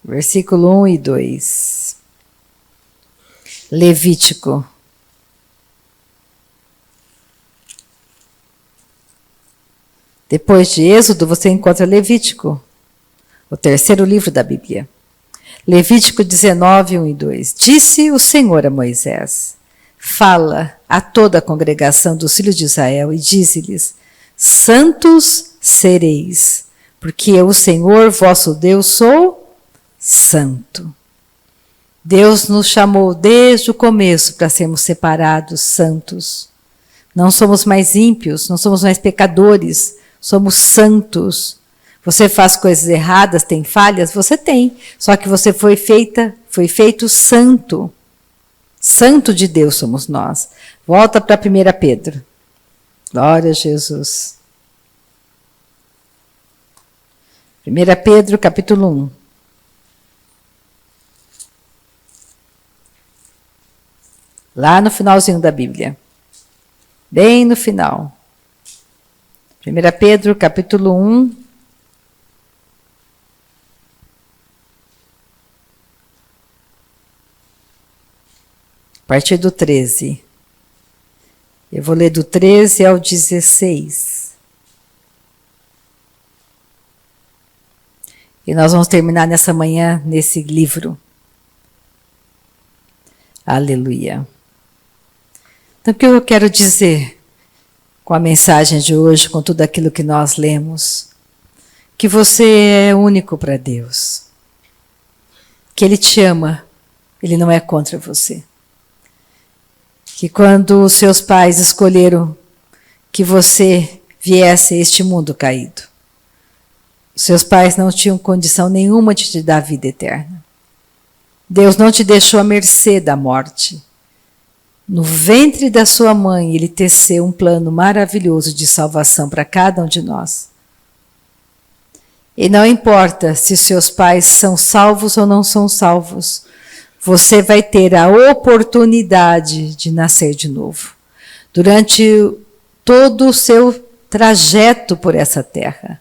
Versículo 1 e 2. Levítico. Depois de Êxodo, você encontra Levítico, o terceiro livro da Bíblia. Levítico 19, 1 e 2. Disse o Senhor a Moisés: fala a toda a congregação dos filhos de Israel e dize-lhes: santos sereis, porque eu, o Senhor, vosso Deus, sou santo. Deus nos chamou desde o começo para sermos separados, santos. Não somos mais ímpios, não somos mais pecadores, somos santos. Você faz coisas erradas, tem falhas? Você tem. Só que você foi feito santo. Santo de Deus somos nós. Volta para 1 Pedro. Glória a Jesus. 1 Pedro, capítulo 1. Lá no finalzinho da Bíblia. Bem no final. 1 Pedro, capítulo 1. A partir do 13. Eu vou ler do 13 ao 16. E nós vamos terminar nessa manhã, nesse livro. Aleluia. Então, o que eu quero dizer com a mensagem de hoje, com tudo aquilo que nós lemos? Que você é único para Deus. Que Ele te ama, Ele não é contra você. Que quando os seus pais escolheram que você viesse a este mundo caído, seus pais não tinham condição nenhuma de te dar vida eterna. Deus não te deixou à mercê da morte. No ventre da sua mãe, Ele teceu um plano maravilhoso de salvação para cada um de nós. E não importa se seus pais são salvos ou não são salvos, você vai ter a oportunidade de nascer de novo. Durante todo o seu trajeto por essa terra.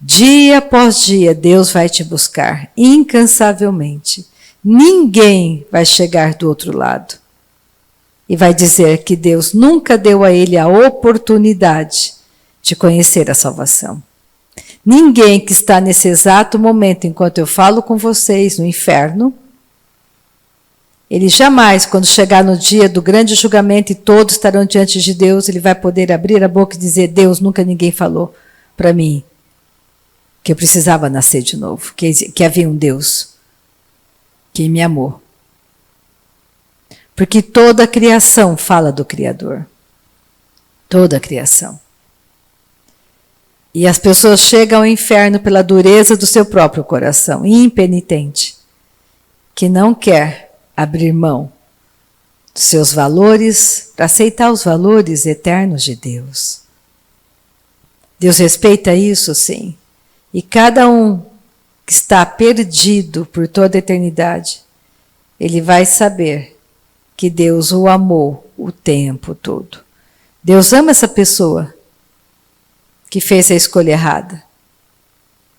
Dia após dia, Deus vai te buscar incansavelmente. Ninguém vai chegar do outro lado e vai dizer que Deus nunca deu a ele a oportunidade de conhecer a salvação. Ninguém que está nesse exato momento, enquanto eu falo com vocês no inferno, ele jamais, quando chegar no dia do grande julgamento e todos estarão diante de Deus, ele vai poder abrir a boca e dizer: Deus, nunca ninguém falou para mim que eu precisava nascer de novo, que havia um Deus que me amou. Porque toda a criação fala do Criador. Toda a criação. E as pessoas chegam ao inferno pela dureza do seu próprio coração, impenitente, que não quer abrir mão dos seus valores para aceitar os valores eternos de Deus. Deus respeita isso, sim. E cada um que está perdido por toda a eternidade, ele vai saber que Deus o amou o tempo todo. Deus ama essa pessoa que fez a escolha errada.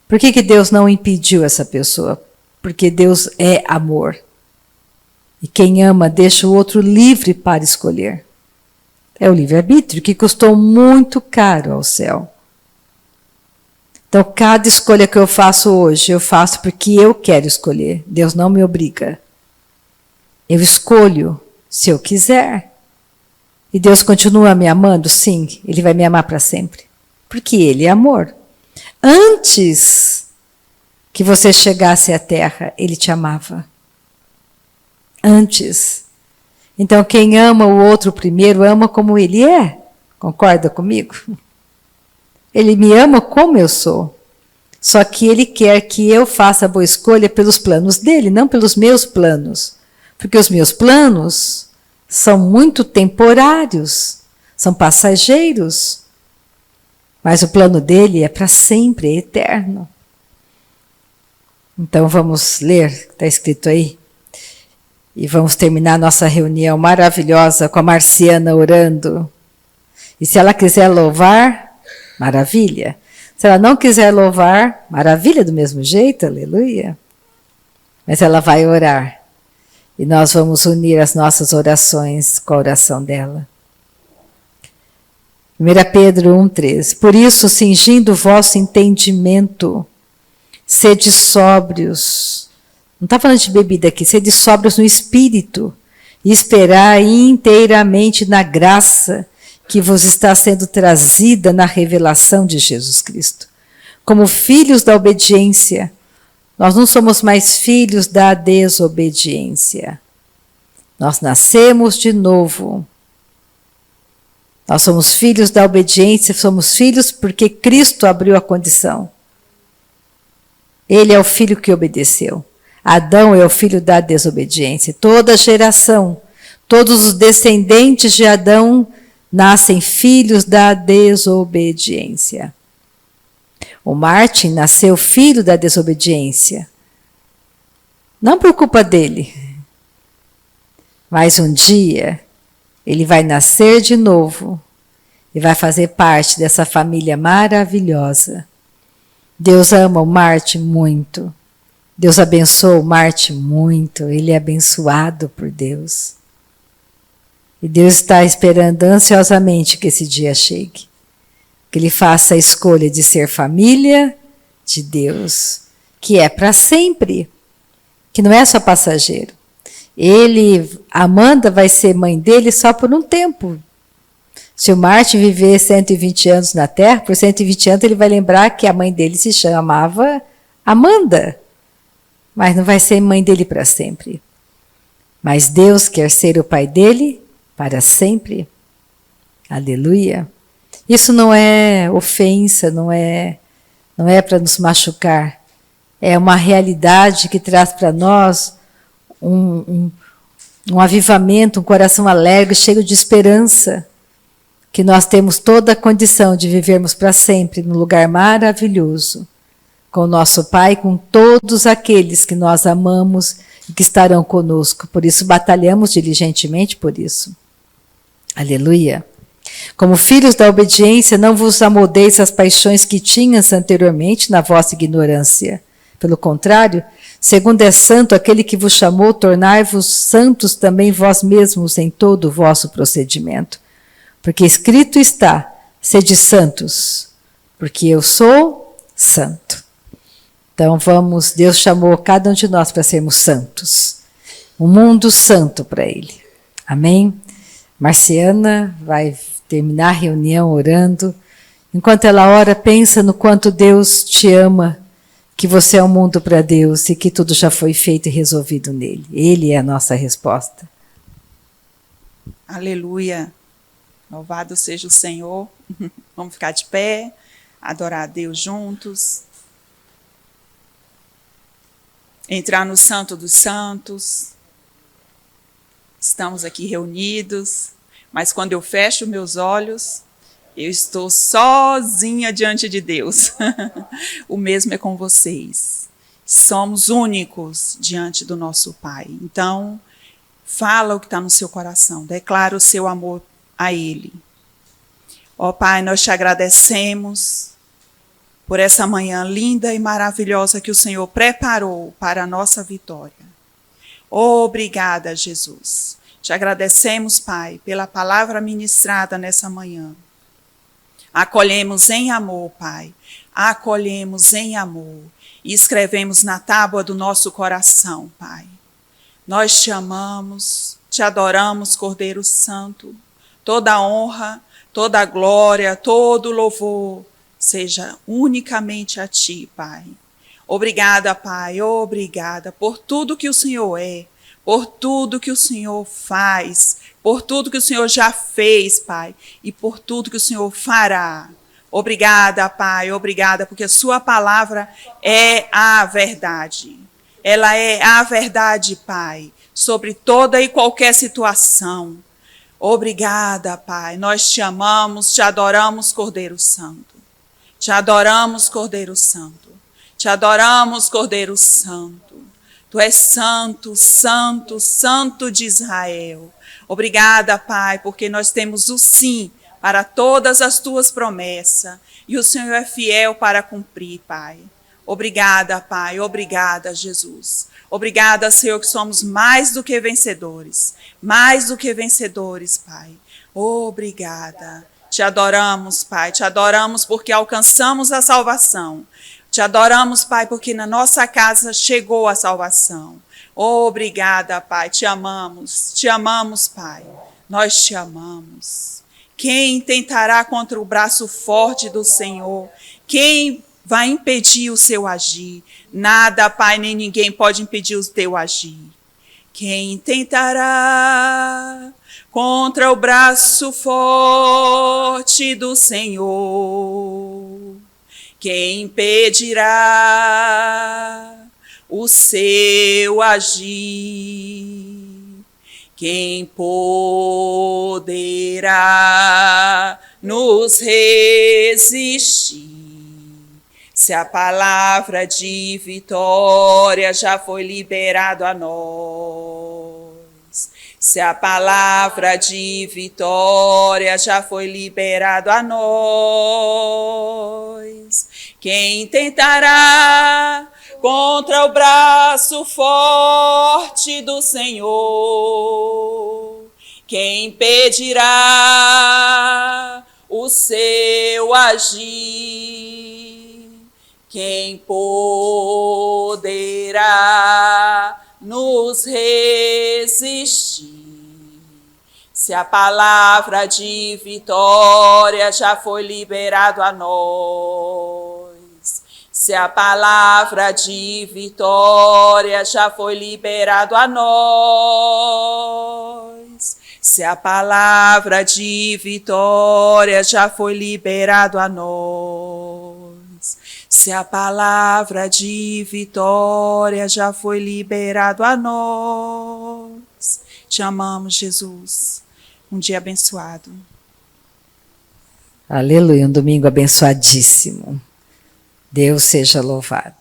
Por que Deus não impediu essa pessoa? Porque Deus é amor. E quem ama deixa o outro livre para escolher. É o livre-arbítrio que custou muito caro ao céu. Então, cada escolha que eu faço hoje, eu faço porque eu quero escolher. Deus não me obriga. Eu escolho se eu quiser. E Deus continua me amando? Sim, Ele vai me amar para sempre. Porque Ele é amor. Antes que você chegasse à terra, Ele te amava. Antes. Então, quem ama o outro primeiro, ama como ele é. Concorda comigo? Ele me ama como eu sou. Só que Ele quer que eu faça a boa escolha pelos planos dEle, não pelos meus planos. Porque os meus planos são muito temporários, são passageiros. Mas o plano dEle é para sempre, é eterno. Então vamos ler, está escrito aí. E vamos terminar nossa reunião maravilhosa com a Marciana orando. E se ela quiser louvar, maravilha. Se ela não quiser louvar, maravilha do mesmo jeito, aleluia. Mas ela vai orar. E nós vamos unir as nossas orações com a oração dela. 1 Pedro 1,13. Por isso, cingindo o vosso entendimento, sede sóbrios. Não está falando de bebida aqui, sede sóbrios no espírito. E esperai inteiramente na graça que vos está sendo trazida na revelação de Jesus Cristo. Como filhos da obediência, nós não somos mais filhos da desobediência. Nós nascemos de novo. Nós somos filhos da obediência, somos filhos porque Cristo abriu a condição. Ele é o filho que obedeceu. Adão é o filho da desobediência. Toda geração, todos os descendentes de Adão nascem filhos da desobediência. O Martin nasceu filho da desobediência. Não por culpa dele. Mas um dia ele vai nascer de novo e vai fazer parte dessa família maravilhosa. Deus ama o Martin muito. Deus abençoa o Martin muito. Ele é abençoado por Deus. E Deus está esperando ansiosamente que esse dia chegue. Que ele faça a escolha de ser família de Deus, que é para sempre, que não é só passageiro. Amanda vai ser mãe dele só por um tempo. Se o Martin viver 120 anos na Terra, por 120 anos ele vai lembrar que a mãe dele se chamava Amanda. Mas não vai ser mãe dele para sempre. Mas Deus quer ser o pai dele para sempre. Aleluia. Isso não é ofensa, não é para nos machucar. É uma realidade que traz para nós um avivamento, um coração alegre, cheio de esperança. Que nós temos toda a condição de vivermos para sempre num lugar maravilhoso. Com o nosso Pai, com todos aqueles que nós amamos e que estarão conosco. Por isso batalhamos diligentemente por isso. Aleluia. Como filhos da obediência, não vos amoldeis às paixões que tinhas anteriormente na vossa ignorância. Pelo contrário, segundo é santo aquele que vos chamou, tornai-vos santos também vós mesmos em todo o vosso procedimento. Porque escrito está, sede santos, porque eu sou santo. Então Deus chamou cada um de nós para sermos santos. Um mundo santo para Ele. Amém? Marciana vai terminar a reunião orando. Enquanto ela ora, pensa no quanto Deus te ama, que você é um mundo para Deus e que tudo já foi feito e resolvido nele. Ele é a nossa resposta. Aleluia. Louvado seja o Senhor. Vamos ficar de pé, adorar a Deus juntos. Entrar no Santo dos Santos. Estamos aqui reunidos, mas quando eu fecho meus olhos, eu estou sozinha diante de Deus. O mesmo é com vocês. Somos únicos diante do nosso Pai. Então, fala o que está no seu coração, declara o seu amor a Ele. Ó Pai, nós te agradecemos por essa manhã linda e maravilhosa que o Senhor preparou para a nossa vitória. Obrigada, Jesus. Te agradecemos, Pai, pela palavra ministrada nessa manhã. Acolhemos em amor, Pai. Acolhemos em amor. E escrevemos na tábua do nosso coração, Pai. Nós te amamos, te adoramos, Cordeiro Santo. Toda a honra, toda a glória, todo o louvor seja unicamente a Ti, Pai. Obrigada, Pai, obrigada por tudo que o Senhor é, por tudo que o Senhor faz, por tudo que o Senhor já fez, Pai, e por tudo que o Senhor fará. Obrigada, Pai, obrigada, porque a Sua palavra é a verdade. Ela é a verdade, Pai, sobre toda e qualquer situação. Obrigada, Pai. Nós te amamos, te adoramos, Cordeiro Santo. Te adoramos, Cordeiro Santo. Te adoramos, Cordeiro Santo. Tu és santo, santo, santo de Israel. Obrigada, Pai, porque nós temos o sim para todas as tuas promessas. E o Senhor é fiel para cumprir, Pai. Obrigada, Pai. Obrigada, Jesus. Obrigada, Senhor, que somos mais do que vencedores. Mais do que vencedores, Pai. Obrigada. Te adoramos, Pai. Te adoramos porque alcançamos a salvação. Te adoramos, Pai, porque na nossa casa chegou a salvação. Obrigada, Pai. Te amamos, Pai. Nós te amamos. Quem tentará contra o braço forte do Senhor? Quem vai impedir o seu agir? Nada, Pai, nem ninguém pode impedir o teu agir. Quem tentará contra o braço forte do Senhor? Quem impedirá o seu agir? Quem poderá nos resistir? Se a palavra de vitória já foi liberada a nós. Se a palavra de vitória já foi liberada a nós. Quem tentará contra o braço forte do Senhor? Quem impedirá o seu agir? Quem poderá nos resistir? Se a palavra de vitória já foi liberada a nós. Se a palavra de vitória já foi liberada a nós. Se a palavra de vitória já foi liberada a nós. Se a palavra de vitória já foi liberado a nós. Te amamos, Jesus. Um dia abençoado. Aleluia, um domingo abençoadíssimo. Deus seja louvado.